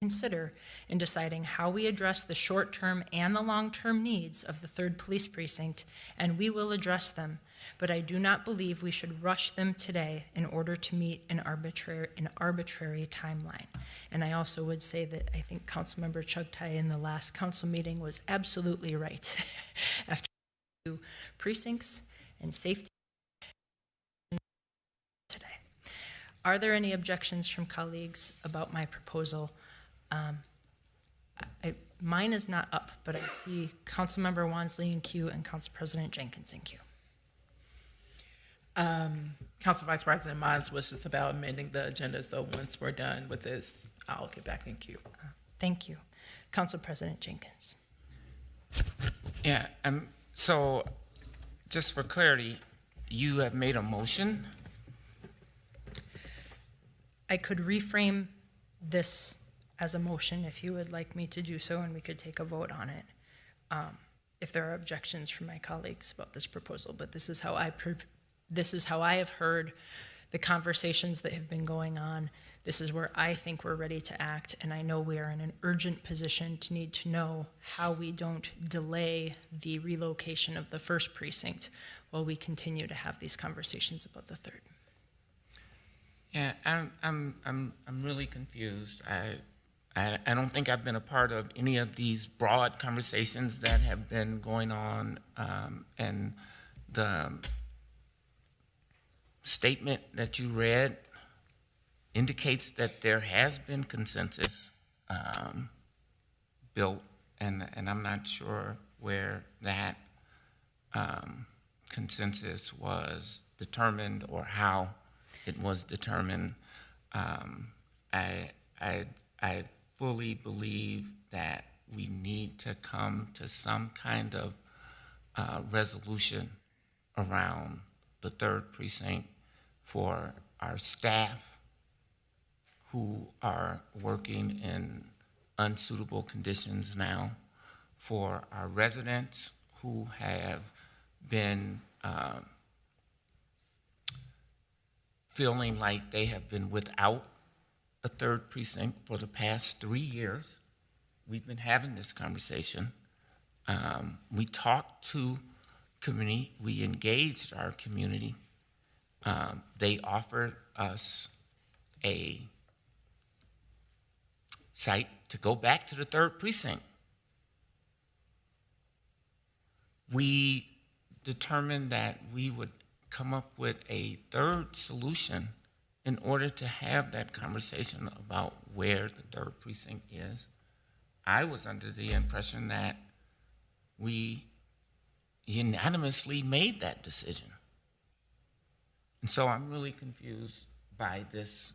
consider in deciding how we address the short-term and the long-term needs of the 3rd Police Precinct, and we will address them. But I do not believe we should rush them today in order to meet an arbitrary timeline. And I also would say that I think Councilmember Chugtai in the last council meeting was absolutely right. After precincts and safety today. Are there any objections from colleagues about my proposal? Mine is not up, but I see Councilmember Wansley in queue and Council President Jenkins in queue. Council Vice President, mine was just about amending the agenda, so once we're done with this, I'll get back in queue. Thank you. Council President Jenkins. Yeah, so just for clarity, you have made a motion? I could reframe this as a motion if you would like me to do so, and we could take a vote on it if there are objections from my colleagues about this proposal. But this is how I have heard the conversations that have been going on. This is where I think we're ready to act, and I know we are in an urgent position to need to know how we don't delay the relocation of the 1st precinct while we continue to have these conversations about the 3rd. Yeah, I'm really confused. I don't think I've been a part of any of these broad conversations that have been going on, and the statement that you read indicates that there has been consensus built, and I'm not sure where that consensus was determined or how it was determined. I fully believe that we need to come to some kind of resolution around the 3rd precinct for our staff who are working in unsuitable conditions now, for our residents who have been feeling like they have been without a 3rd precinct for the past 3 years. We've been having this conversation. We talked to community, we engaged our community. They offered us a site to go back to the 3rd precinct. We determined that we would come up with a 3rd solution in order to have that conversation about where the 3rd precinct is. I was under the impression that we unanimously made that decision. And so I'm really confused by this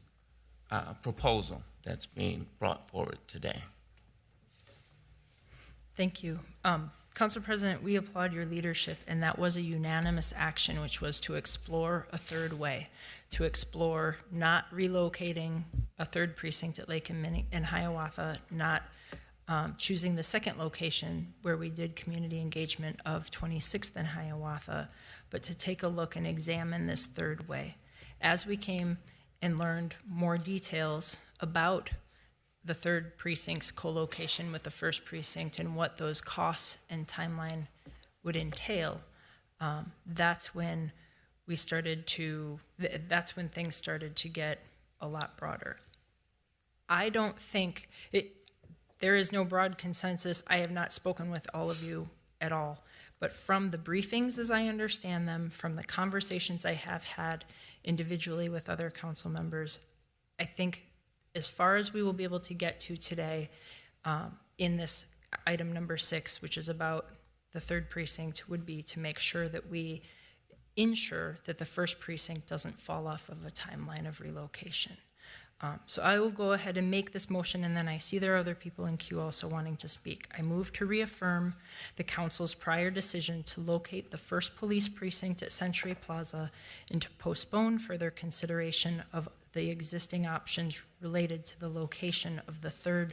proposal that's being brought forward today. Thank you. Council President, we applaud your leadership, and that was a unanimous action, which was to explore a 3rd way, to explore not relocating a 3rd precinct at Lake and Hiawatha, not choosing the 2nd location where we did community engagement of 26th and Hiawatha, but to take a look and examine this 3rd way. As we came and learned more details about the 3rd precinct's co-location with the 1st precinct and what those costs and timeline would entail, that's when things started to get a lot broader. I don't think there is no broad consensus. I have not spoken with all of you at all, but from the briefings as I understand them, from the conversations I have had individually with other council members, I think as far as we will be able to get to today in this item number 6, which is about the 3rd precinct, would be to make sure that we ensure that the 1st precinct doesn't fall off of a timeline of relocation. So I will go ahead and make this motion, and then I see there are other people in queue also wanting to speak. I move to reaffirm the council's prior decision to locate the 1st police precinct at Century Plaza and to postpone further consideration of the existing options related to the location of the 3rd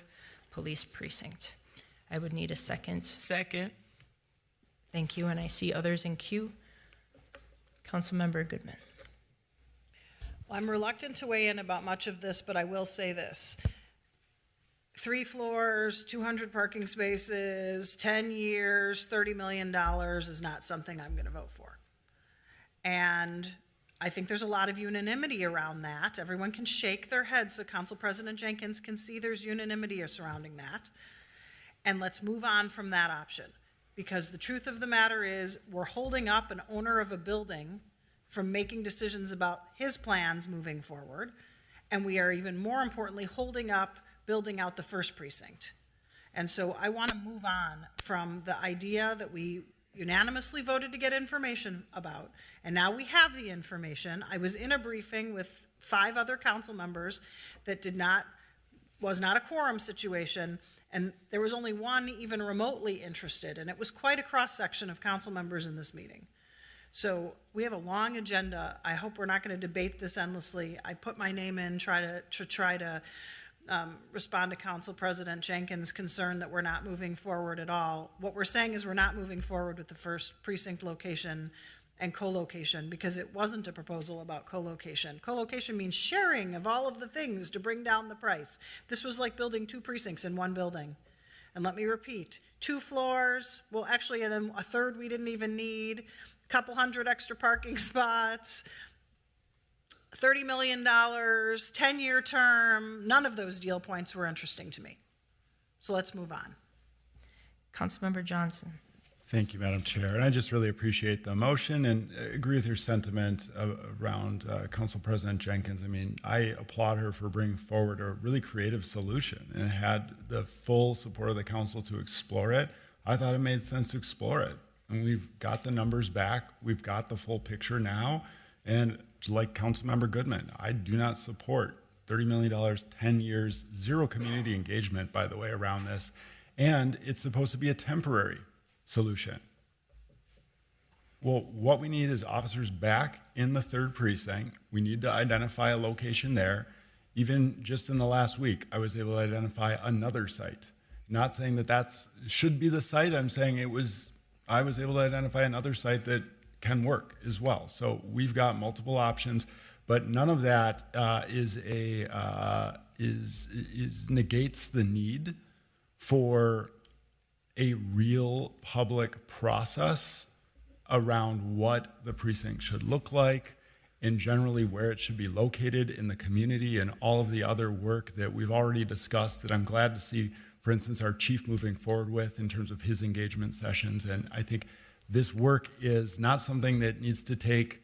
police precinct. I would need a second. Second. Thank you, and I see others in queue. Councilmember Goodman. Well, I'm reluctant to weigh in about much of this, but I will say this. 3 floors, 200 parking spaces, 10 years, $30 million is not something I'm going to vote for. And I think there's a lot of unanimity around that. Everyone can shake their head so Council President Jenkins can see there's unanimity surrounding that. And let's move on from that option. Because the truth of the matter is, we're holding up an owner of a building from making decisions about his plans moving forward. And we are even more importantly holding up building out the first precinct. And so I want to move on from the idea that we unanimously voted to get information about, and now we have the information. I was in a briefing with 5 other council members that was not a quorum situation, and there was only one even remotely interested, and it was quite a cross-section of council members in this meeting. So we have a long agenda. I hope we're not going to debate this endlessly. I put my name in try to respond to Council President Jenkins' concern that we're not moving forward at all. What we're saying is we're not moving forward with the first precinct location and co-location because it wasn't a proposal about co-location. Co-location means sharing of all of the things to bring down the price. This was like building 2 precincts in one building. And let me repeat, 2 floors, well actually, and then a third we didn't even need, a couple hundred extra parking spots, $30 million, 10-year term, none of those deal points were interesting to me. So let's move on. Councilmember Johnson. Thank you, Madam Chair. And I just really appreciate the motion and agree with your sentiment around Council President Jenkins. I mean, I applaud her for bringing forward a really creative solution and had the full support of the council to explore it. I thought it made sense to explore it. And we've got the numbers back. We've got the full picture now. And like Councilmember Goodman, I do not support $30 million, 10 years, 0 community engagement, by the way, around this. And it's supposed to be a temporary solution. Well, what we need is officers back in the 3rd precinct. We need to identify a location there. Even just in the last week, I was able to identify another site. Not saying that should be the site. I'm saying I was able to identify another site that can work as well. So we've got multiple options, but none of that negates the need for a real public process around what the precinct should look like and generally where it should be located in the community and all of the other work that we've already discussed that I'm glad to see, for instance, our chief moving forward with in terms of his engagement sessions. And I think this work is not something that needs to take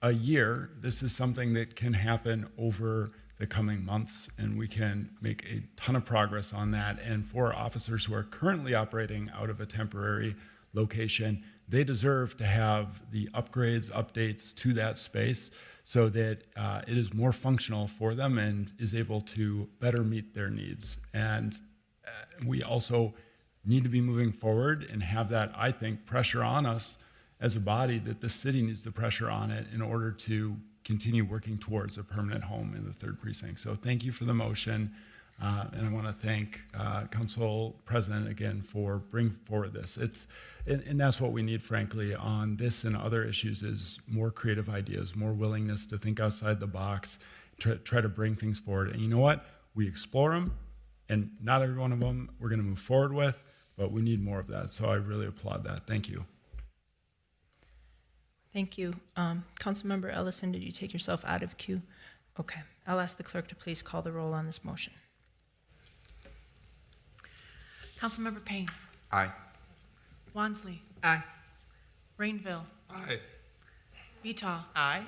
a year. This is something that can happen over the coming months, and we can make a ton of progress on that. And for officers who are currently operating out of a temporary location, they deserve to have the upgrades, updates to that space so that it is more functional for them and is able to better meet their needs. And we also need to be moving forward and have that, I think, pressure on us as a body that the city needs the pressure on it in order to continue working towards a permanent home in the 3rd precinct. So thank you for the motion. And I want to thank Council President again for bringing forward this. And that's what we need, frankly, on this and other issues is more creative ideas, more willingness to think outside the box, try to bring things forward. And you know what? We explore them, and not every one of them we're going to move forward with, but we need more of that. So I really applaud that. Thank you. Thank you. Councilmember Ellison, did you take yourself out of queue? Okay. I'll ask the clerk to please call the roll on this motion. Councilmember Payne. Aye. Wansley. Aye. Rainville. Aye. Vital. Aye.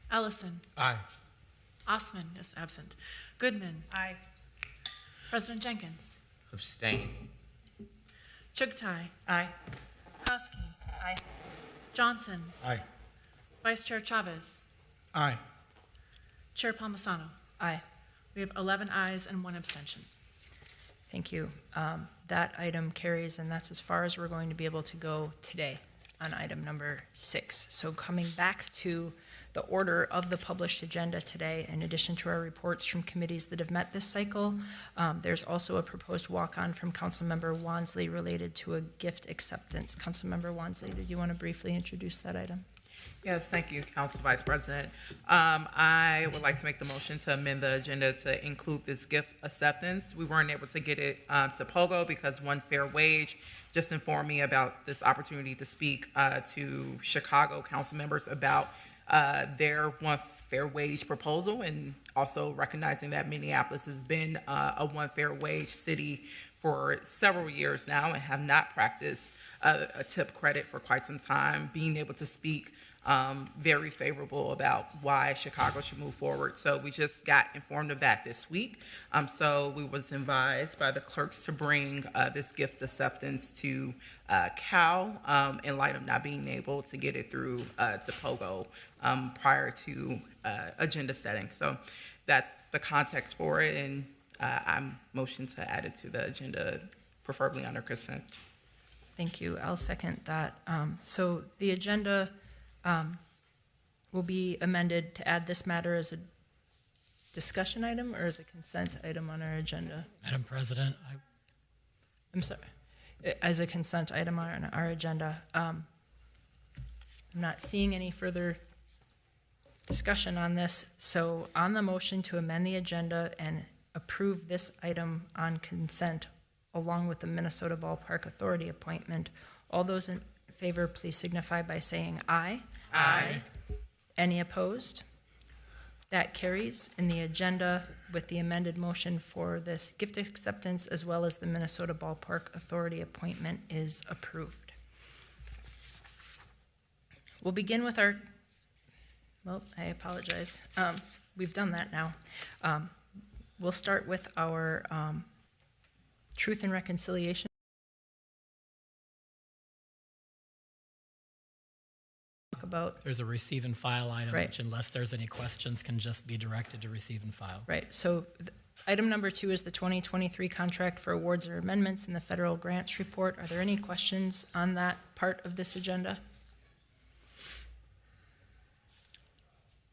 Ellison. Aye. Osman is absent. Goodman. Aye. President Jenkins. Abstain. Chugtai. Aye. Kosky. Aye. Johnson. Aye. Vice Chair Chavez. Aye. Chair Palmisano. Aye. We have 11 ayes and 1 abstention. Thank you. That item carries, and that's as far as we're going to be able to go today on item number 6. So coming back to the order of the published agenda today, in addition to our reports from committees that have met this cycle, there's also a proposed walk-on from Councilmember Wansley related to a gift acceptance. Councilmember Wansley, did you want to briefly introduce that item? Yes, thank you, Council Vice President. I would like to make the motion to amend the agenda to include this gift acceptance. We weren't able to get it to POGO because One Fair Wage just informed me about this opportunity to speak to Chicago council members about their One Fair Wage proposal, and also recognizing that Minneapolis has been a One Fair Wage city for several years now and have not practiced a tip credit for quite some time. Being able to speak very favorable about why Chicago should move forward. So we just got informed of that this week. So we was advised by the clerks to bring this gift acceptance to Cal in light of not being able to get it through to POGO prior to agenda setting. So that's the context for it, and I'm motion to add it to the agenda, preferably under consent. Thank you. I'll second that. So the agenda will be amended to add this matter as a discussion item or as a consent item on our agenda? Madam President, I'm sorry, as a consent item on our agenda. I'm not seeing any further discussion on this. So on the motion to amend the agenda and approve this item on consent, along with the Minnesota Ballpark Authority appointment, all those in favor, please signify by saying aye. Aye. Any opposed? That carries. In the agenda with the amended motion for this gift acceptance as well as the Minnesota Ballpark Authority appointment is approved. We'll begin with our, well, I apologize. We've done that now. We'll start with our Truth and Reconciliation. Talk about, there's a receive and file item, Right. which unless there's any questions, can just be directed to receive and file. right, so item number 2 is the 2023 contract for awards or amendments in the federal grants report. Are there any questions on that part of this agenda?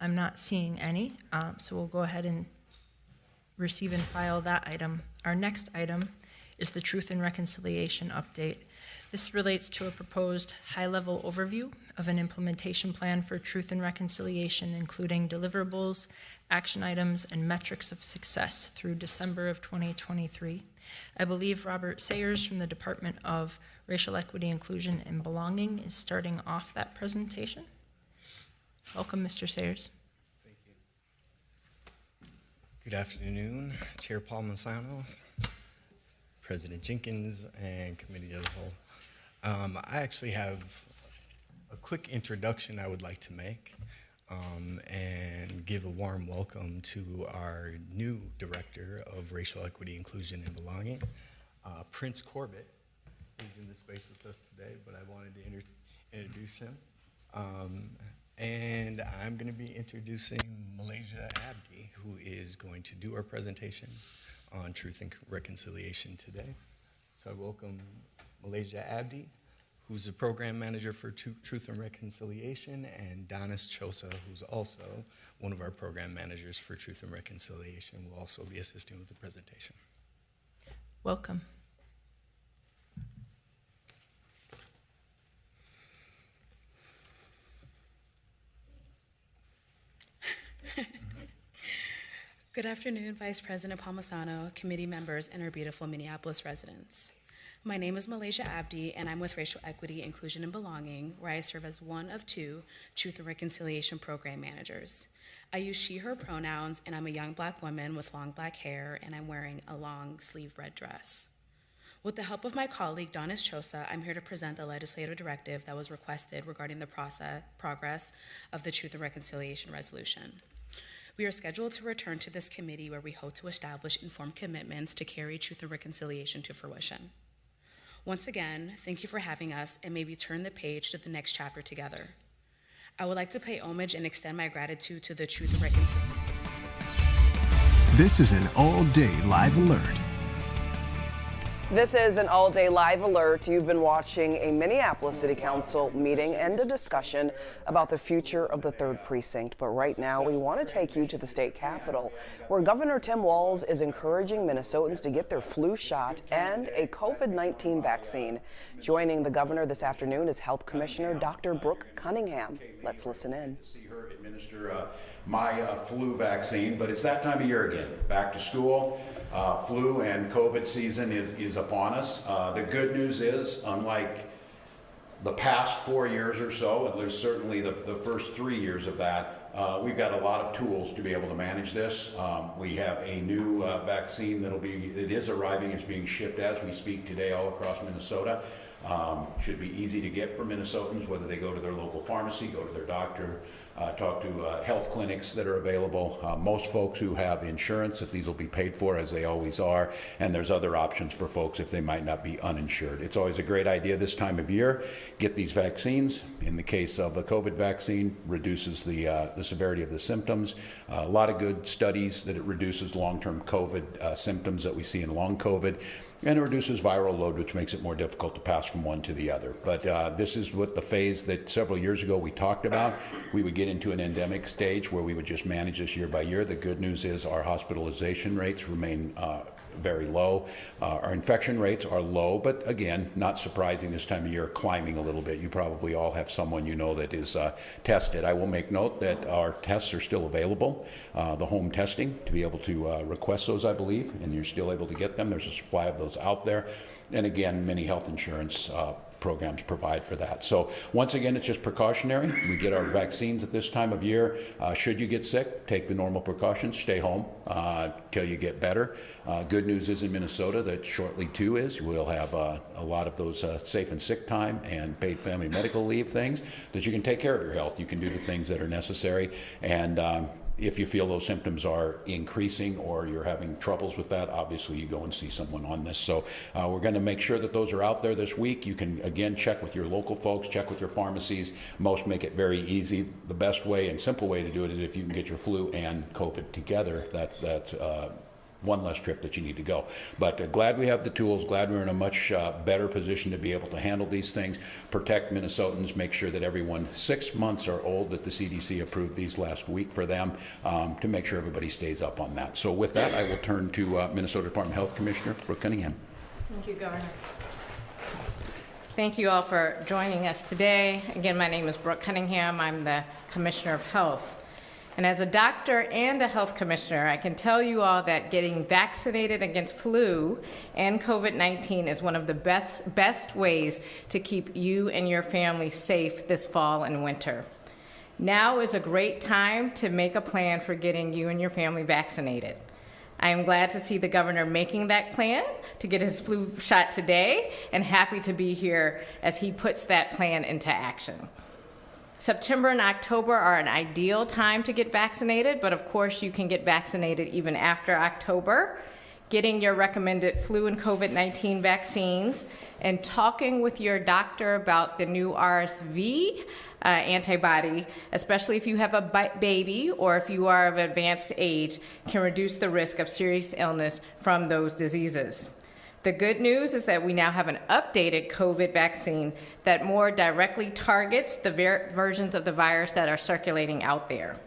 I'm not seeing any, so we'll go ahead and receive and file that item. Our next item is the Truth and Reconciliation update. This relates to a proposed high-level overview of an implementation plan for Truth and Reconciliation, including deliverables, action items, and metrics of success through December of 2023. I believe Robert Sayers from the Department of Racial Equity, Inclusion, and Belonging is starting off that presentation. Welcome, Mr. Sayers. Thank you. Good afternoon, Chair Palmisano, President Jenkins, and Committee of the Whole. I actually have a quick introduction I would like to make and give a warm welcome to our new Director of Racial Equity, Inclusion, and Belonging, Prince Corbett. He's in the space with us today, but I wanted to introduce him. And I'm going to be introducing Malaysia Abdi, who is going to do our presentation on Truth and Reconciliation today. So I welcome Malaysia Abdi, who's the Program Manager for Truth and Reconciliation, and Donis Chosa, who's also one of our Program Managers for Truth and Reconciliation, will also be assisting with the presentation. Welcome. Good afternoon, Vice President Palmisano, committee members, and our beautiful Minneapolis residents. My name is Malaysia Abdi, and I'm with Racial Equity, Inclusion, and Belonging, where I serve as one of 2 Truth and Reconciliation Program Managers. I use she, her pronouns, and I'm a young Black woman with long black hair, and I'm wearing a long sleeve red dress. With the help of my colleague, Donis Chosa, I'm here to present the legislative directive that was requested regarding the progress of the Truth and Reconciliation Resolution. We are scheduled to return to this committee where we hope to establish informed commitments to carry Truth and Reconciliation to fruition. Once again, thank you for having us, and may we turn the page to the next chapter together. I would like to pay homage and extend my gratitude to the Truth and Reconciliation. This is an all-day live alert. This is an all-day live alert. You've been watching a Minneapolis City Council meeting and a discussion about the future of the Third Precinct. But right now, we want to take you to the state capitol, where Governor Tim Walz is encouraging Minnesotans to get their flu shot and a COVID-19 vaccine. Joining the governor this afternoon is Health Commissioner Dr. Brooke Cunningham. Let's listen in. See her administer my flu vaccine, but it's that time of year again. Back to school. Flu and COVID season is upon us. The good news is, unlike the past 4 years or so, at least certainly the first 3 years of that, we've got a lot of tools to be able to manage this. We have a new vaccine it is arriving, it's being shipped as we speak today all across Minnesota. Should be easy to get for Minnesotans, whether they go to their local pharmacy, go to their doctor, talk to health clinics that are available. Most folks who have insurance, that these will be paid for, as they always are, and there's other options for folks if they might not be uninsured. It's always a great idea this time of year, get these vaccines. In the case of the COVID vaccine, reduces the severity of the symptoms. A lot of good studies that it reduces long-term COVID symptoms that we see in long COVID. And it reduces viral load, which makes it more difficult to pass from one to the other. But this is what the phase that several years ago we talked about. We would get into an endemic stage where we would just manage this year by year. The good news is our hospitalization rates remain very low. Our infection rates are low, but again, not surprising this time of year, climbing a little bit. You probably all have someone you know that is tested. I will make note that our tests are still available, the home testing, to be able to request those, I believe, and you're still able to get them. There's a supply of those out there. And again, many health insurance programs provide for that. So once again, it's just precautionary. We get our vaccines at this time of year. Should you get sick, take the normal precautions, stay home till you get better. Good news is in Minnesota that shortly too we'll have a lot of those safe and sick time and paid family medical leave things that you can take care of your health. You can do the things that are necessary. And if you feel those symptoms are increasing or you're having troubles with that, obviously you go and see someone on this. So we're going to make sure that those are out there this week. You can, again, check with your local folks, check with your pharmacies. Most make it very easy. The best way and simple way to do it is if you can get your flu and COVID together. That's one less trip that you need to go. But glad we have the tools, glad we're in a much better position to be able to handle these things, protect Minnesotans, make sure that everyone 6 months or old, that the CDC approved these last week for them, to make sure everybody stays up on that. So with that, I will turn to Minnesota Department of Health Commissioner Brooke Cunningham. Thank you, Governor. Thank you all for joining us today. Again, my name is Brooke Cunningham. I'm the Commissioner of Health. And as a doctor and a health commissioner, I can tell you all that getting vaccinated against flu and COVID-19 is one of the best ways to keep you and your family safe this fall and winter. Now is a great time to make a plan for getting you and your family vaccinated. I am glad to see the governor making that plan to get his flu shot today, and happy to be here as he puts that plan into action. September and October are an ideal time to get vaccinated, but of course you can get vaccinated even after October. Getting your recommended flu and COVID-19 vaccines and talking with your doctor about the new RSV antibody, especially if you have a baby or if you are of advanced age, can reduce the risk of serious illness from those diseases. The good news is that we now have an updated COVID vaccine that more directly targets the versions of the virus that are circulating out there.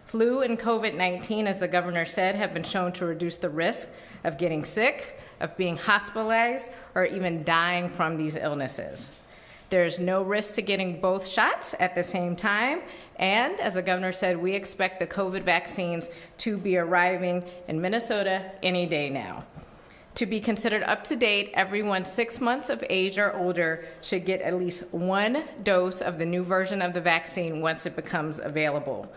Flu and COVID-19, as the governor said, have been shown to reduce the risk of getting sick, of being hospitalized, or even dying from these illnesses. There's no risk to getting both shots at the same time, and as the governor said, we expect the COVID vaccines to be arriving in Minnesota any day now. To be considered up to date, everyone 6 months of age or older should get at least one dose of the new version of the vaccine once it becomes available.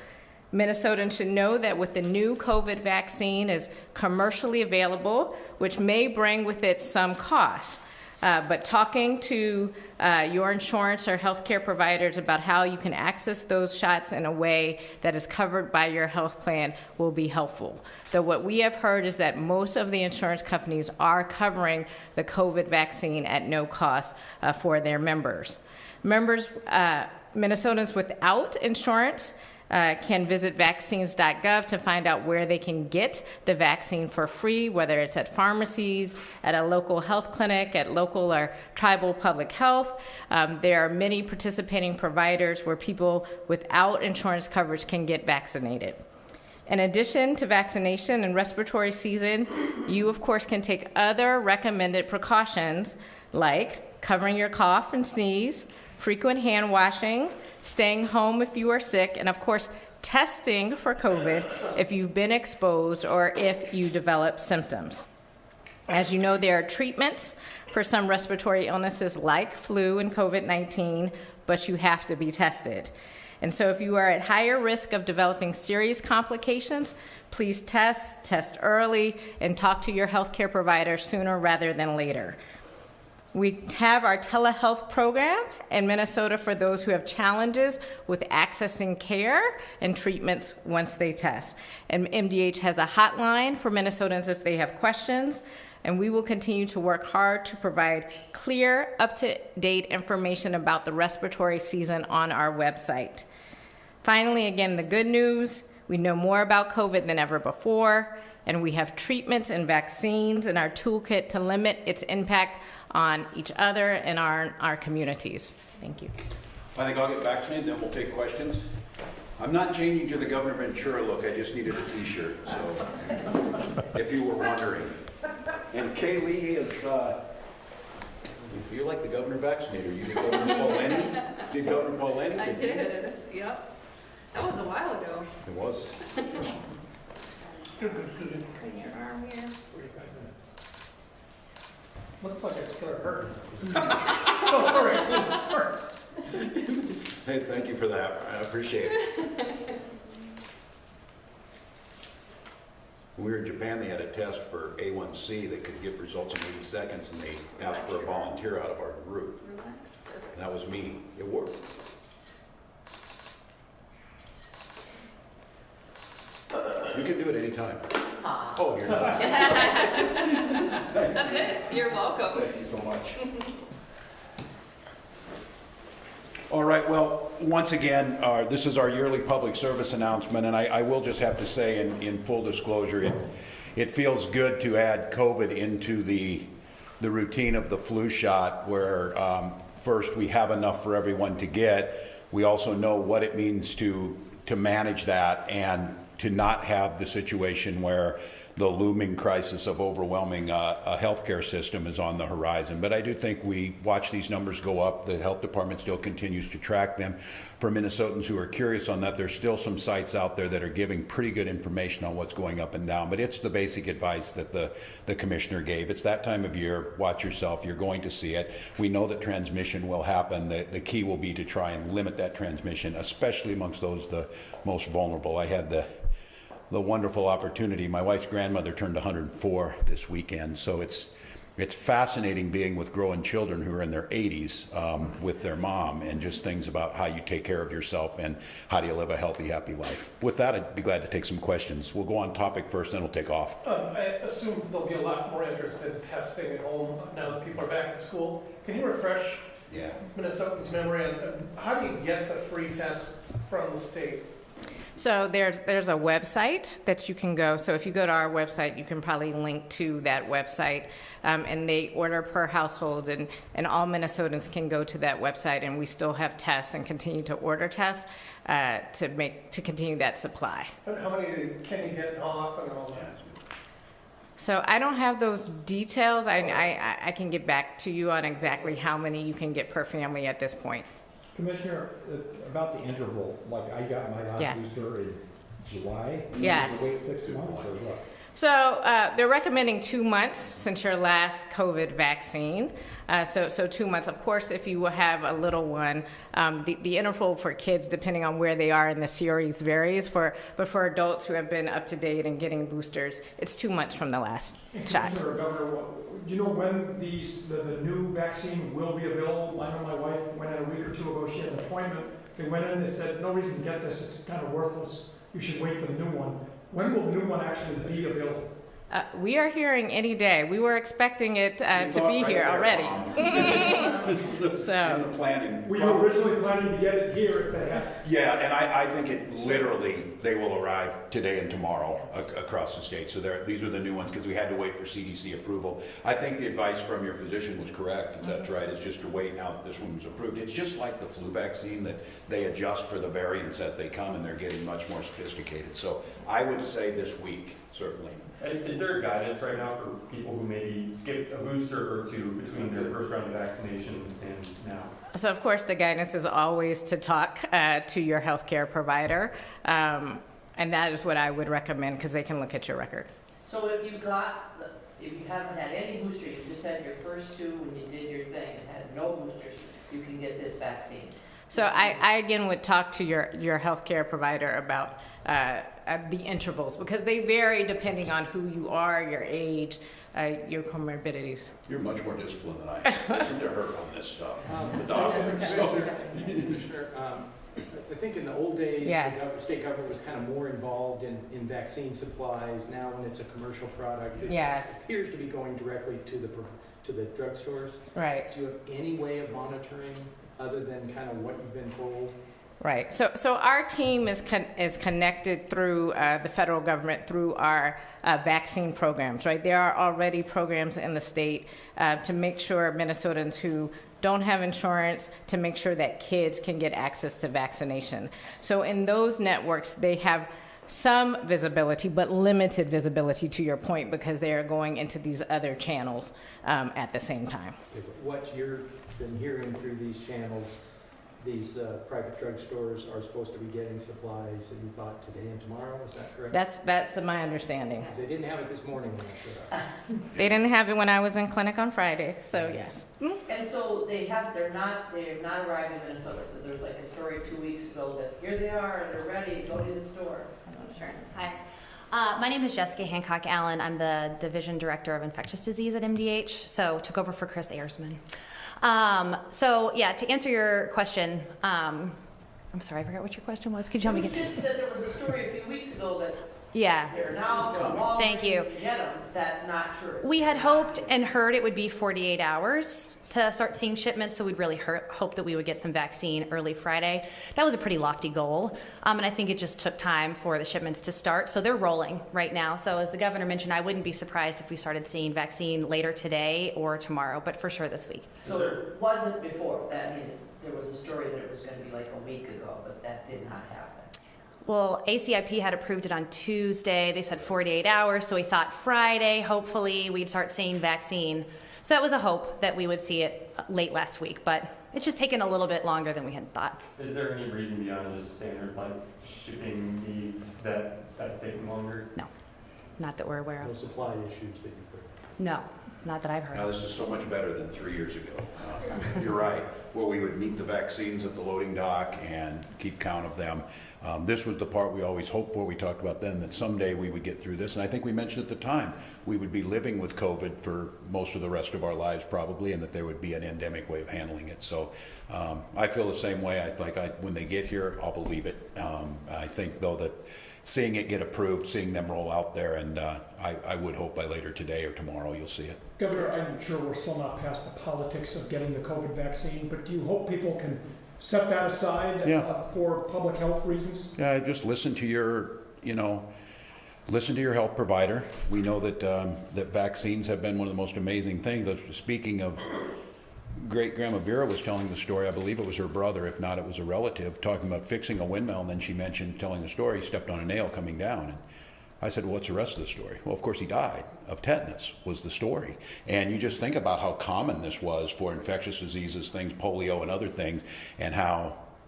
Minnesotans should know that with the new COVID vaccine is commercially available, which may bring with it some costs. But talking to your insurance or healthcare providers about how you can access those shots in a way that is covered by your health plan will be helpful. Though what we have heard is that most of the insurance companies are covering the COVID vaccine at no cost for their members. Minnesotans without insurance can visit vaccines.gov to find out where they can get the vaccine for free, whether it's at pharmacies, at a local health clinic, at local or tribal public health. There are many participating providers where people without insurance coverage can get vaccinated. In addition to vaccination and respiratory season, you of course can take other recommended precautions like covering your cough and sneeze, frequent hand washing, staying home if you are sick, and of course, testing for COVID if you've been exposed or if you develop symptoms. As you know, there are treatments for some respiratory illnesses like flu and COVID-19, but you have to be tested. And so if you are at higher risk of developing serious complications, please test early, and talk to your healthcare provider sooner rather than later. We have our telehealth program in Minnesota for those who have challenges with accessing care and treatments once they test. And MDH has a hotline for Minnesotans if they have questions, and we will continue to work hard to provide clear, up-to-date information about the respiratory season on our website. Finally, again, the good news, we know more about COVID than ever before, and we have treatments and vaccines in our toolkit to limit its impact on each other and our communities. Thank you. I think I'll get vaccinated, then we'll take questions. I'm not changing to the Governor Ventura look, I just needed a t-shirt, so if you were wondering. And Kaylee is, you're like the governor vaccinator. You did Governor Paulini? Did Governor Paulini? I did, yep. That was a while ago. It was. Put your arm here. Looks like it's gonna hurt. Oh, sorry. Hey, thank you for that. I appreciate it. When we were in Japan, they had a test for A1C that could give results in 80 seconds, and they asked for a volunteer out of our group. And that was me. It worked. You can do it anytime. Oh, you're not. That's it. You're welcome. Thank you so much. All right, well, once again, this is our yearly public service announcement, and I will just have to say in full disclosure, it feels good to add COVID into the routine of the flu shot, where first we have enough for everyone to get. We also know what it means to manage that and to not have the situation where the looming crisis of overwhelming a healthcare system is on the horizon. But I do think we watch these numbers go up. The health department still continues to track them. For Minnesotans who are curious on that, there's still some sites out there that are giving pretty good information on what's going up and down. But it's the basic advice that the commissioner gave. It's that time of year. Watch yourself. You're going to see it. We know that transmission will happen. The key will be to try and limit that transmission, especially amongst those the most vulnerable. I had the wonderful opportunity. My wife's grandmother turned 104 this weekend, so it's fascinating being with growing children who are in their 80s with their mom, and just things about how you take care of yourself and how do you live a healthy, happy life. With that, I'd be glad to take some questions. We'll go on topic first, then we'll take off. I assume there'll be a lot more interest in testing at home now that people are back at school. Can you refresh Minnesotans' memory on how do you get the free test from the state? So there's a website that you can go. So if you go to our website, you can probably link to that website, and they order per household, and all Minnesotans can go to that website, and we still have tests and continue to order tests to continue that supply. How many can you get, how often, and all that? So I don't have those details. I can get back to you on exactly how many you can get per family at this point. Commissioner, about the interval, like I got my last booster in July. Yes. You wait 6 months or what? So they're recommending 2 months since your last COVID vaccine. So 2 months. Of course, if you have a little one, the interval for kids, depending on where they are in the series, varies. But for adults who have been up to date and getting boosters, it's 2 months from the last shot. Governor, do you know when the new vaccine will be available? I know my wife went in a week or two ago. She had an appointment. They went in and they said, no reason to get this. It's kind of worthless. You should wait for the new one. When will the new one actually be available? We are hearing any day. We were expecting it to be here already. So, In the planning. Were you originally planning to get it here if they had? Yeah, and I think it literally, they will arrive today and tomorrow across the state. So these are the new ones because we had to wait for CDC approval. I think the advice from your physician was correct, if that's right. It's just to wait now that this one was approved. It's just like the flu vaccine that they adjust for the variants as they come and they're getting much more sophisticated. So I would say this week, certainly. Is there guidance right now for people who maybe skipped a booster or two between their first round of vaccinations and now? so of course, the guidance is always to talk to your healthcare provider, and that is what I would recommend because they can look at your record. So if you haven't had any boosters, you just had your first two when you did your thing and had no boosters, you can get this vaccine. So I again would talk to your healthcare provider about the intervals because they vary depending on who you are, your age, your comorbidities. You're much more disciplined than I am. Listen to her on this stuff. The Commissioner, I think in the old days, Yes. the state government was kind of more involved in vaccine supplies. Now when it's a commercial product, it Yes. appears to be going directly to the drugstores. Right. Do you have any way of monitoring other than kind of what you've been told? Right. So our team is connected through the federal government through our vaccine programs. Right. There are already programs in the state to make sure Minnesotans who don't have insurance to make sure that kids can get access to vaccination. So in those networks, they have some visibility, but limited visibility to your point because they are going into these other channels at the same time. Okay, but what you've been hearing through these channels, these private drugstores are supposed to be getting supplies, and you thought today and tomorrow, is that correct? That's my understanding. Because they didn't have it this morning when I showed up. They didn't have it when I was in clinic on Friday, so yes. And so they're not arriving in Minnesota. So there's like a story 2 weeks ago that here they are and they're ready, go to the store. Sure. Hi. My name is Jessica Hancock Allen. I'm the Division Director of Infectious Disease at MDH, so took over for Chris Ayersman. So yeah, to answer your question, I'm sorry, I forgot what your question was. Could you tell me again? It was just that there was a story a few weeks ago that Yeah. they're now going long. Thank you. To get them. That's not true. We had hoped and heard it would be 48 hours to start seeing shipments, so we'd really hope that we would get some vaccine early Friday. That was a pretty lofty goal, and I think it just took time for the shipments to start. So they're rolling right now. So as the governor mentioned, I wouldn't be surprised if we started seeing vaccine later today or tomorrow, but for sure this week. So there wasn't before. I mean, there was a story that it was going to be like a week ago, but that did not happen. Well, ACIP had approved it on Tuesday. They said 48 hours, so we thought Friday, hopefully, we'd start seeing vaccine. So that was a hope that we would see it late last week, but it's just taken a little bit longer than we had thought. Is there any reason beyond just standard like shipping needs that's taking longer? No, not that we're aware No of. supply issues that you've heard? No, not that I've heard Now, of. this is so much better than 3 years ago. You're right, where we would meet the vaccines at the loading dock and keep count of them. This was the part we always hoped for. We talked about then that someday we would get through this. And I think we mentioned at the time, we would be living with COVID for most of the rest of our lives probably, and that there would be an endemic way of handling it. So I feel the same way. When they get here, I'll believe it. I think, though, that seeing it get approved, seeing them roll out there, and I would hope by later today or tomorrow you'll see it. Governor, I'm sure we're still not past the politics of getting the COVID vaccine, but do you hope people can set that aside for public health reasons? Yeah, just listen to your health provider. We know that that vaccines have been one of the most amazing things. Speaking of, great grandma Vera was telling the story. I believe it was her brother, if not, it was a relative, talking about fixing a windmill, and then she mentioned telling the story. He stepped on a nail coming down, and I said, well, what's the rest of the story? Well, of course, he died of tetanus was the story. And you just think about how common this was for infectious diseases, things, polio and other things, and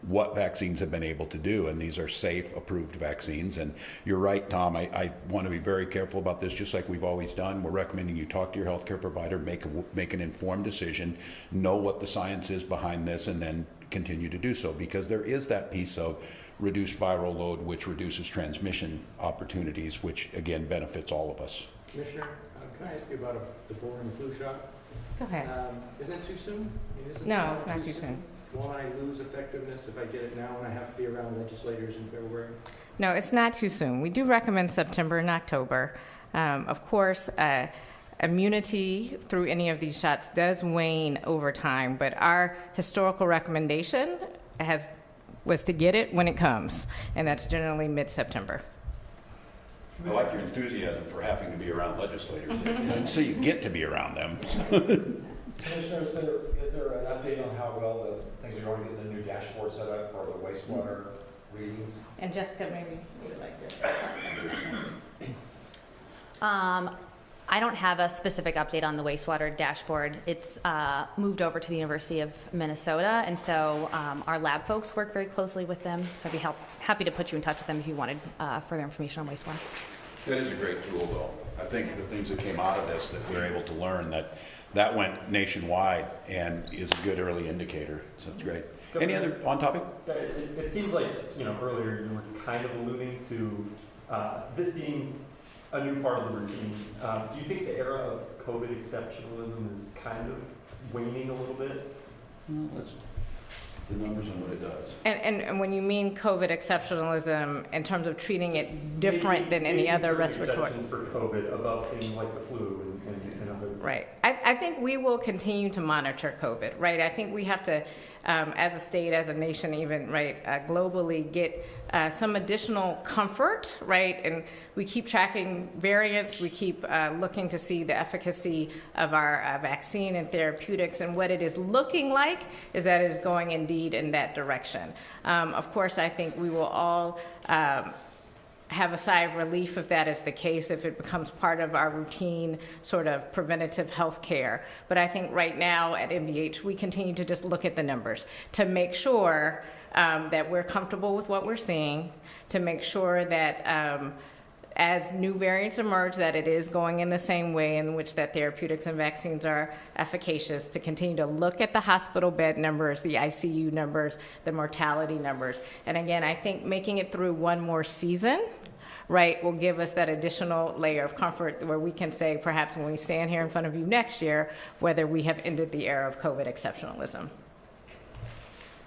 what vaccines have been able to do. And these are safe, approved vaccines. And you're right, Tom, I want to be very careful about this, just like we've always done. We're recommending you talk to your healthcare provider, make an informed decision, know what the science is behind this, and then continue to do so, because there is that piece of reduced viral load, which reduces transmission opportunities, which again benefits all of us. Commissioner, can I ask you about the boring flu shot? Go ahead. Isn't it too soon? No, it's not too soon. won't I lose effectiveness if I get it now and I have to be around legislators in February? No, it's not too soon. We do recommend September and October. Of course, immunity through any of these shots does wane over time, but our historical recommendation was to get it when it comes, and that's generally mid-September. I like your enthusiasm for having to be around legislators, and so you get to be around them. Commissioner, is there an update on how well the things are going to get the new dashboard set up for the wastewater readings? And Jessica, maybe you would like to. I don't have a specific update on the wastewater dashboard. It's moved over to the University of Minnesota, and so our lab folks work very closely with them. So I'd be happy to put you in touch with them if you wanted further information on wastewater. That is a great tool, though. I think the things that came out of this that we're able to learn, that went nationwide and is a good early indicator. So it's great. Any other on topic? It seems like, earlier you were kind of alluding to this being a new part of the routine. Do you think the era of COVID exceptionalism is kind of waning a little bit? Well, that's the numbers and what it does. And when you mean COVID exceptionalism in terms of treating it different than any other respiratory? For COVID above things like the flu and other. Right. I think we will continue to monitor COVID, right? I think we have to, as a state, as a nation even, right, globally get some additional comfort, right? And we keep tracking variants. We keep looking to see the efficacy of our vaccine and therapeutics, and what it is looking like is that it is going indeed in that direction. Of course, I think we will all have a sigh of relief if that is the case, if it becomes part of our routine sort of preventative health care. But I think right now at MDH, we continue to just look at the numbers to make sure that we're comfortable with what we're seeing, to make sure that as new variants emerge, that it is going in the same way in which that therapeutics and vaccines are efficacious, to continue to look at the hospital bed numbers, the ICU numbers, the mortality numbers. And again, I think making it through one more season, right, will give us that additional layer of comfort where we can say, perhaps when we stand here in front of you next year, whether we have ended the era of COVID exceptionalism.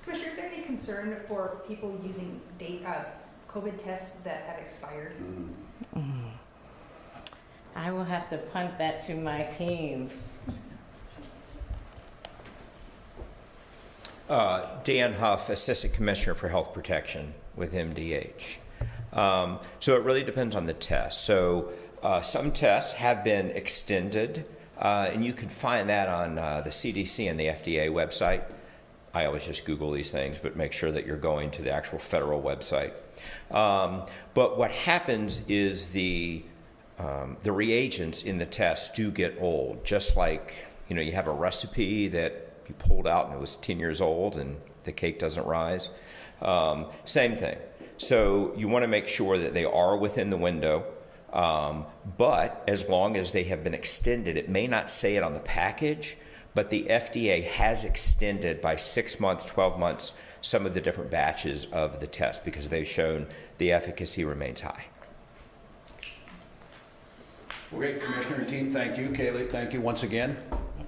Commissioner, is there any concern for people using COVID tests that have expired? I will have to punt that to my team. Dan Huff, Assistant Commissioner for Health Protection with MDH. So it really depends on the test. So some tests have been extended, and you can find that on the CDC and the FDA website. I always just Google these things, but make sure that you're going to the actual federal website. But what happens is the reagents in the test do get old, just like, you have a recipe that you pulled out and it was 10 years old and the cake doesn't rise. Same thing. So you want to make sure that they are within the window, but as long as they have been extended, it may not say it on the package, but the FDA has extended by 6 months, 12 months, some of the different batches of the test because they've shown the efficacy remains high. Great, Commissioner and team, thank you. Kaylee, thank you once again.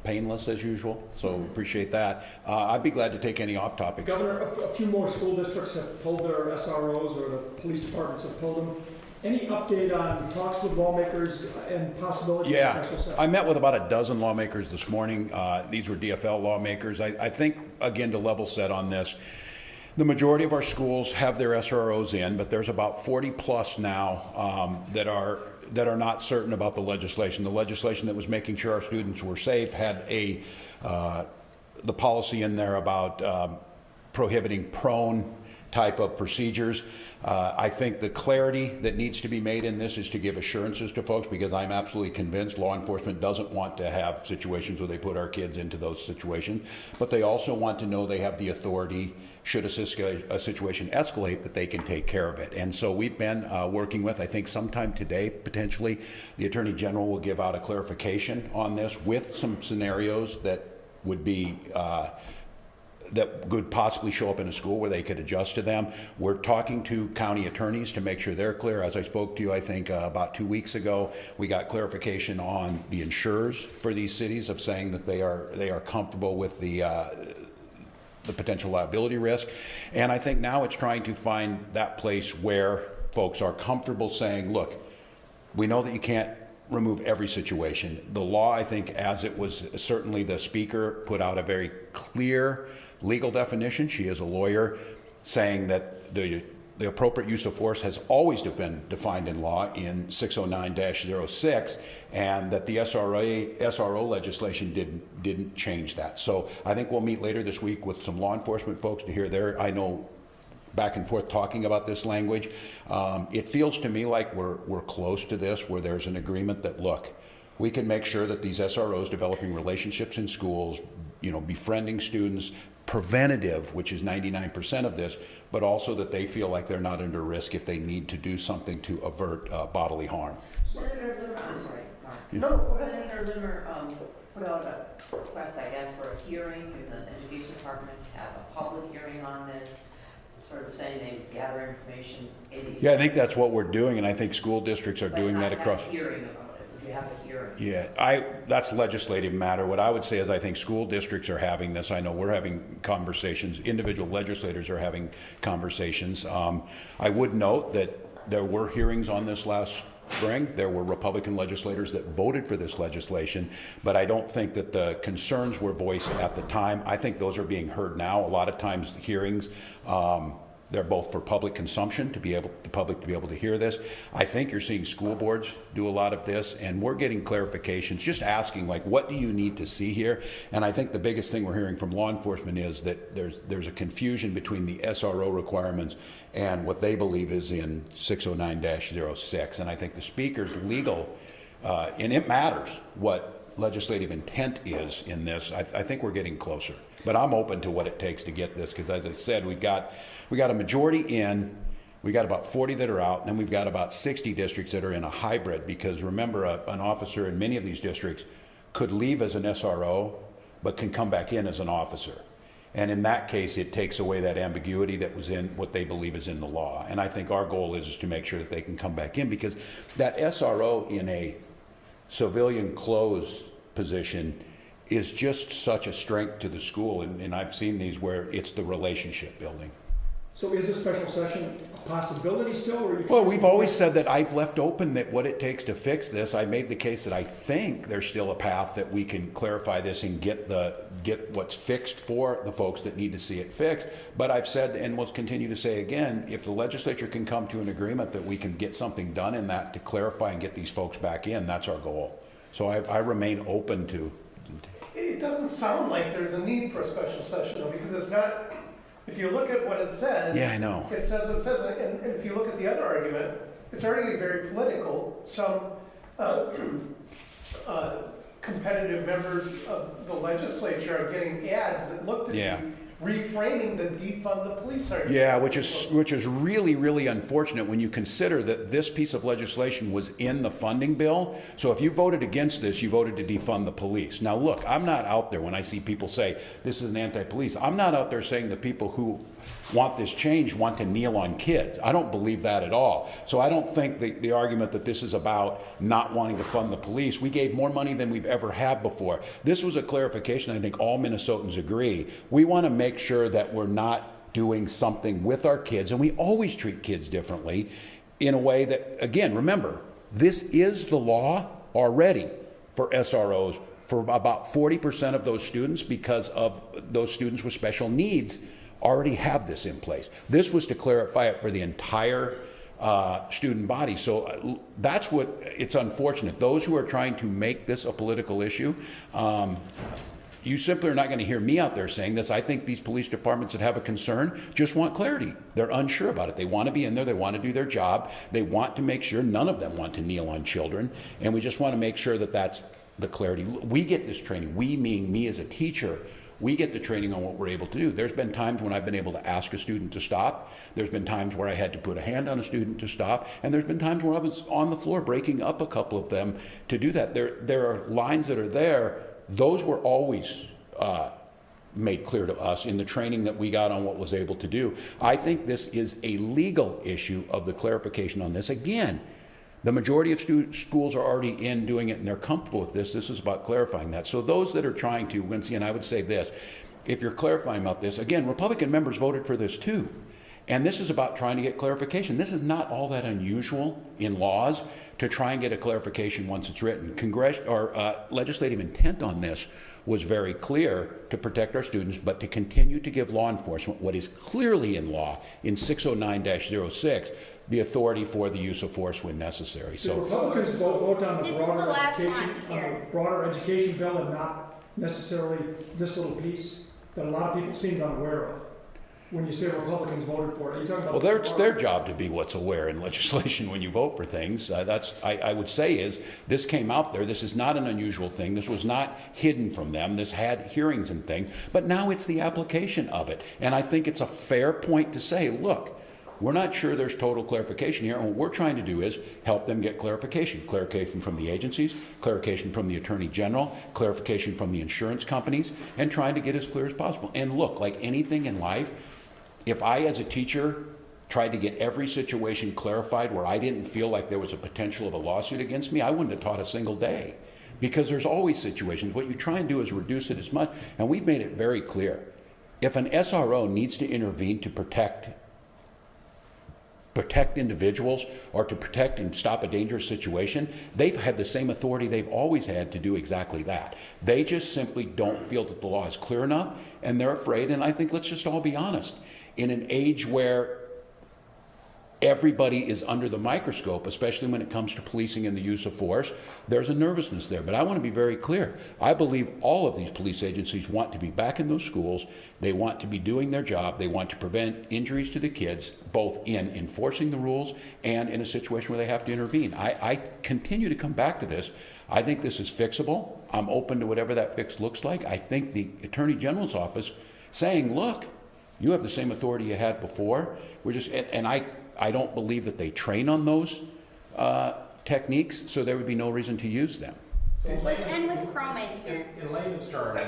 Painless as usual, so appreciate that. I'd be glad to take any off topics. Governor, a few more school districts have pulled their SROs, or the police departments have pulled them. Any update on talks with lawmakers and possibility of special session? I met with about a dozen lawmakers this morning. These were DFL lawmakers. I think, again, to level set on this, the majority of our schools have their SROs in, but there's about 40 plus now that are not certain about the legislation. The legislation that was making sure our students were safe had the policy in there about prohibiting prone type of procedures. I think the clarity that needs to be made in this is to give assurances to folks, because I'm absolutely convinced law enforcement doesn't want to have situations where they put our kids into those situations, but they also want to know they have the authority, should a situation escalate, that they can take care of it. And so we've been working with, I think sometime today, potentially, the Attorney General will give out a clarification on this with some scenarios that would be that could possibly show up in a school where they could adjust to them. We're talking to county attorneys to make sure they're clear. As I spoke to you, I think about 2 weeks ago, we got clarification on the insurers for these cities of saying that they are comfortable with the the potential liability risk. And I think now it's trying to find that place where folks are comfortable saying, look, we know that you can't remove every situation. The law, I think, as it was, certainly the speaker put out a very clear legal definition. She is a lawyer, saying that the appropriate use of force has always been defined in law in 609-06, and that the SRO legislation didn't change that. So I think we'll meet later this week with some law enforcement folks to hear their, I know, back and forth talking about this language. It feels to me like we're close to this, where there's an agreement that, look, we can make sure that these SROs developing relationships in schools, you know, befriending students, preventative, which is 99% of this, but also that they feel like they're not under risk if they need to do something to avert bodily harm. Senator Limmer, I'm sorry, Mark. No, go ahead. Senator Limmer put out a request, I guess, for a hearing in the Education Department to have a public hearing on this, sort of saying they gather information. Yeah, I think that's what we're doing, and I think school districts are doing that across. Have a hearing about it. Would you have a hearing? Yeah, that's legislative matter. What I would say is I think school districts are having this. I know we're having conversations. Individual legislators are having conversations. I would note that there were hearings on this last spring. There were Republican legislators that voted for this legislation, but I don't think that the concerns were voiced at the time. I think those are being heard now. A lot of times hearings, they're both for public consumption, to be able, the public to be able to hear this. I think you're seeing school boards do a lot of this, and we're getting clarifications, just asking, like, what do you need to see here? And I think the biggest thing we're hearing from law enforcement is that there's a confusion between the SRO requirements and what they believe is in 609-06. And I think the speaker's legal, and it matters what legislative intent is in this. I think we're getting closer. But I'm open to what it takes to get this, because as I said, we got a majority in, we got about 40 that are out, and then we've got about 60 districts that are in a hybrid, because remember, an officer in many of these districts could leave as an SRO, but can come back in as an officer. And in that case, it takes away that ambiguity that was in what they believe is in the law. And I think our goal is to make sure that they can come back in, because that SRO in a civilian clothes position is just such a strength to the school, and I've seen these where it's the relationship building. So is a special session a possibility still, or are you? Well, we've always said that. I've left open that what it takes to fix this. I made the case that I think there's still a path that we can clarify this and get what's fixed for the folks that need to see it fixed. But I've said, and will continue to say again, if the legislature can come to an agreement that we can get something done in that to clarify and get these folks back in, that's our goal. So I remain open to. It doesn't sound like there's a need for a special session, though, because it's not, if you look at what it says. Yeah, I know. It says what it says, and if you look at the other argument, it's already very political. Some competitive members of the legislature are getting ads that look to be reframing the defund the police argument. Yeah, which is really, really unfortunate when you consider that this piece of legislation was in the funding bill. So if you voted against this, you voted to defund the police. Now look, I'm not out there when I see people say this is an anti-police. I'm not out there saying the people who want this change want to kneel on kids. I don't believe that at all. So I don't think the argument that this is about not wanting to fund the police. We gave more money than we've ever had before. This was a clarification. I think all Minnesotans agree. We want to make sure that we're not doing something with our kids, and we always treat kids differently in a way that, again, remember, this is the law already for SROs for about 40% of those students, because of those students with special needs already have this in place. This was to clarify it for the entire student body. So that's what, it's unfortunate. Those who are trying to make this a political issue, you simply are not going to hear me out there saying this. I think these police departments that have a concern just want clarity. They're unsure about it. They want to be in there. They want to do their job. They want to make sure none of them want to kneel on children. And we just want to make sure that that's the clarity. We get this training. We, meaning me as a teacher, we get the training on what we're able to do. There's been times when I've been able to ask a student to stop. There's been times where I had to put a hand on a student to stop. And there's been times where I was on the floor breaking up a couple of them to do that. There are lines that are there. Those were always made clear to us in the training that we got on what was able to do. I think this is a legal issue of the clarification on this. Again, the majority of schools are already in doing it and they're comfortable with this. This is about clarifying that. So those that are trying to, once again, I would say this, if you're clarifying about this, again, Republican members voted for this too. And this is about trying to get clarification. This is not all that unusual in laws to try and get a clarification once it's written. Legislative intent on this was very clear, to protect our students, but to continue to give law enforcement what is clearly in law in 609-06, the authority for the use of force when necessary. So Republicans vote on the broader education bill and not necessarily this little piece that a lot of people seem unaware of. When you say Republicans voted for it, are you talking about? Well, it's their job to be what's aware in legislation when you vote for things. I would say is this came out there. This is not an unusual thing. This was not hidden from them. This had hearings and things, but now it's the application of it. And I think it's a fair point to say, look, we're not sure there's total clarification here, and what we're trying to do is help them get clarification. Clarification from the agencies, clarification from the Attorney General, clarification from the insurance companies, and trying to get as clear as possible. And look, like anything in life, if I, as a teacher, tried to get every situation clarified where I didn't feel like there was a potential of a lawsuit against me, I wouldn't have taught a single day. Because there's always situations. What you try and do is reduce it as much, and we've made it very clear. If an SRO needs to intervene to protect individuals or to protect and stop a dangerous situation, they've had the same authority they've always had to do exactly that. They just simply don't feel that the law is clear enough, and they're afraid. And I think let's just all be honest. In an age where everybody is under the microscope, especially when it comes to policing and the use of force, there's a nervousness there. But I want to be very clear. I believe all of these police agencies want to be back in those schools. They want to be doing their job. They want to prevent injuries to the kids, both in enforcing the rules and in a situation where they have to intervene. I continue to come back to this. I think this is fixable. I'm open to whatever that fix looks like. I think the Attorney General's office saying, look, you have the same authority you had before. We're just, and I don't believe that they train on those techniques, so there would be no reason to use them. So and with chroming. In layman's terms,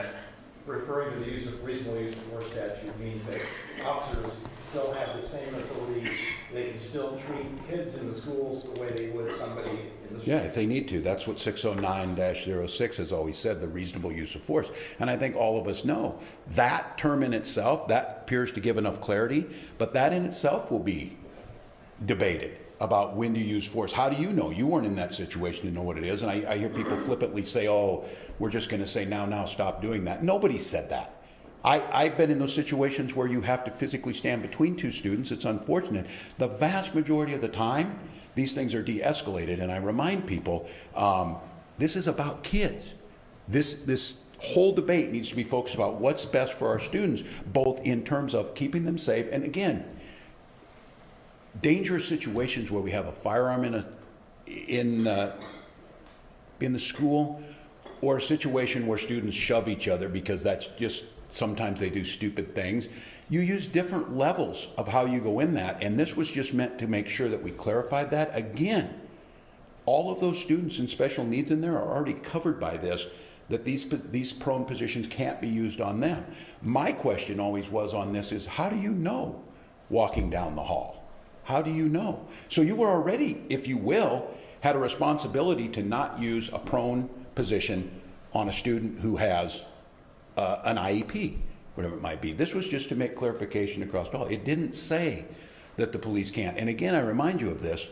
referring to the reasonable use of force statute means that officers still have the same authority. They can still treat kids in the schools the way they would somebody in the street. Yeah, if they need to. That's what 609-06 has always said, the reasonable use of force. And I think all of us know that term in itself, that appears to give enough clarity, but that in itself will be debated about when to use force. How do you know? You weren't in that situation to know what it is. And I hear people flippantly say, oh, we're just going to say now, stop doing that. Nobody said that. I've been in those situations where you have to physically stand between two students. It's unfortunate. The vast majority of the time, these things are de-escalated. And I remind people, this is about kids. This whole debate needs to be focused about what's best for our students, both in terms of keeping them safe. And again, dangerous situations where we have a firearm in the school, or a situation where students shove each other because that's just, sometimes they do stupid things. You use different levels of how you go in that, and this was just meant to make sure that we clarified that. Again, all of those students in special needs in there are already covered by this, that these prone positions can't be used on them. My question always was on this is, how do you know walking down the hall? How do you know? So you were already, if you will, had a responsibility to not use a prone position on a student who has an IEP, whatever it might be. This was just to make clarification across the hall. It didn't say that the police can't. And again, I remind you of this.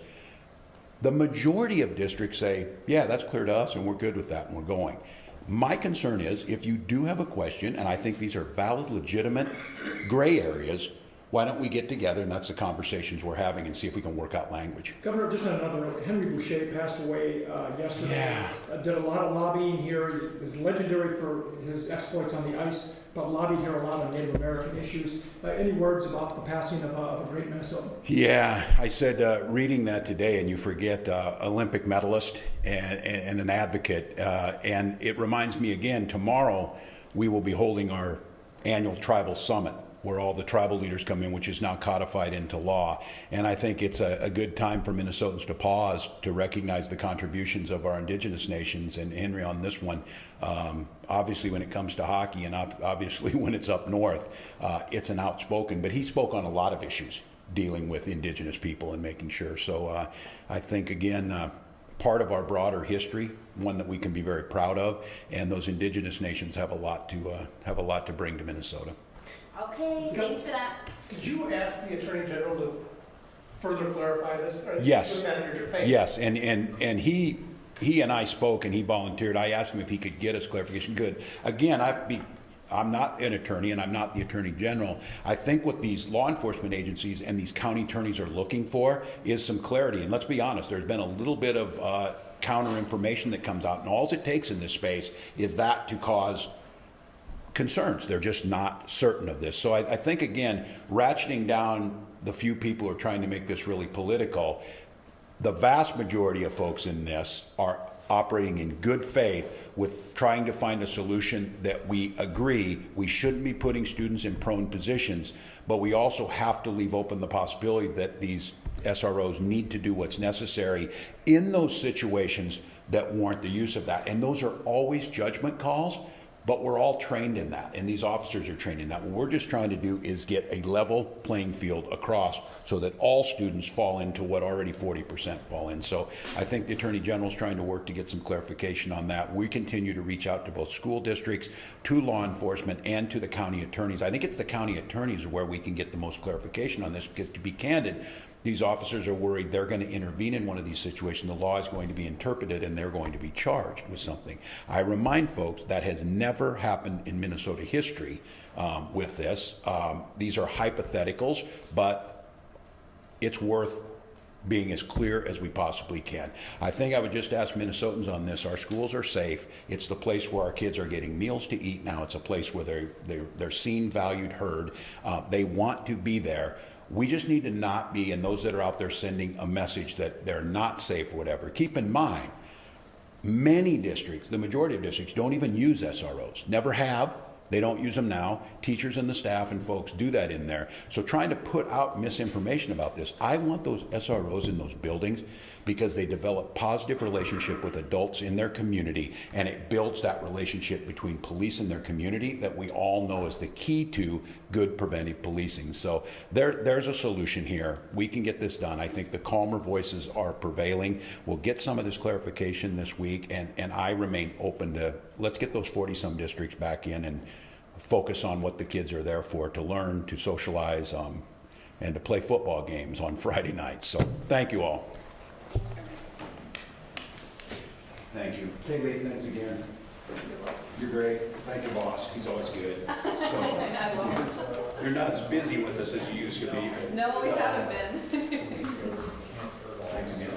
The majority of districts say, yeah, that's clear to us and we're good with that and we're going. My concern is if you do have a question, and I think these are valid, legitimate gray areas, why don't we get together, and that's the conversations we're having, and see if we can work out language. Governor, just on another note, Henry Boucher passed away yesterday. Yeah. Did a lot of lobbying here. He was legendary for his exploits on the ice, but lobbied here a lot on Native American issues. Any words about the passing of a great Minnesotan? Yeah, I said reading that today, and you forget Olympic medalist and an advocate, and it reminds me again, tomorrow we will be holding our annual tribal summit, where all the tribal leaders come in, which is now codified into law. And I think it's a good time for Minnesotans to pause to recognize the contributions of our indigenous nations. And Henry, on this one, obviously when it comes to hockey and obviously when it's up north, it's an outspoken, but he spoke on a lot of issues dealing with indigenous people and making sure. So I think, again, part of our broader history, one that we can be very proud of, and those indigenous nations have a lot to bring to Minnesota. Okay, thanks for that. Did you ask the Attorney General to further clarify this? Yes. Yes. Yes, and he and I spoke, and he volunteered. I asked him if he could get us clarification. Good. Again, I'm not an attorney, and I'm not the Attorney General. I think what these law enforcement agencies and these county attorneys are looking for is some clarity. And let's be honest, there's been a little bit of counter information that comes out, and all it takes in this space is that to cause concerns. They're just not certain of this. So I think, again, ratcheting down the few people who are trying to make this really political, the vast majority of folks in this are operating in good faith with trying to find a solution that we agree we shouldn't be putting students in prone positions, but we also have to leave open the possibility that these SROs need to do what's necessary in those situations that warrant the use of that. And those are always judgment calls, but we're all trained in that, and these officers are trained in that. What we're just trying to do is get a level playing field across so that all students fall into what already 40% fall in. So I think the Attorney General is trying to work to get some clarification on that. We continue to reach out to both school districts, to law enforcement, and to the county attorneys. I think it's the county attorneys where we can get the most clarification on this, because to be candid, these officers are worried they're going to intervene in one of these situations. The law is going to be interpreted and they're going to be charged with something. I remind folks that has never happened in Minnesota history with this. These are hypotheticals, but it's worth being as clear as we possibly can. I think I would just ask Minnesotans on this. Our schools are safe. It's the place where our kids are getting meals to eat now. It's a place where they're seen, valued, heard. They want to be there. We just need to not be, and those that are out there sending a message that they're not safe or whatever. Keep in mind, many districts, the majority of districts, don't even use SROs. Never have. They don't use them now. Teachers and the staff and folks do that in there. So trying to put out misinformation about this, I want those SROs in those buildings because they develop positive relationship with adults in their community, and it builds that relationship between police and their community that we all know is the key to good preventive policing. So there's a solution here. We can get this done. I think the calmer voices are prevailing. We'll get some of this clarification this week, and I remain open to, let's get those 40-some districts back in and focus on what the kids are there for, to learn, to socialize, and to play football games on Friday nights. So thank you all. Thank you. Kaylee, thanks again. You're great. Thank you, boss. He's always good. So, you're not as busy with us as you used to be. No, we haven't been. Thanks again.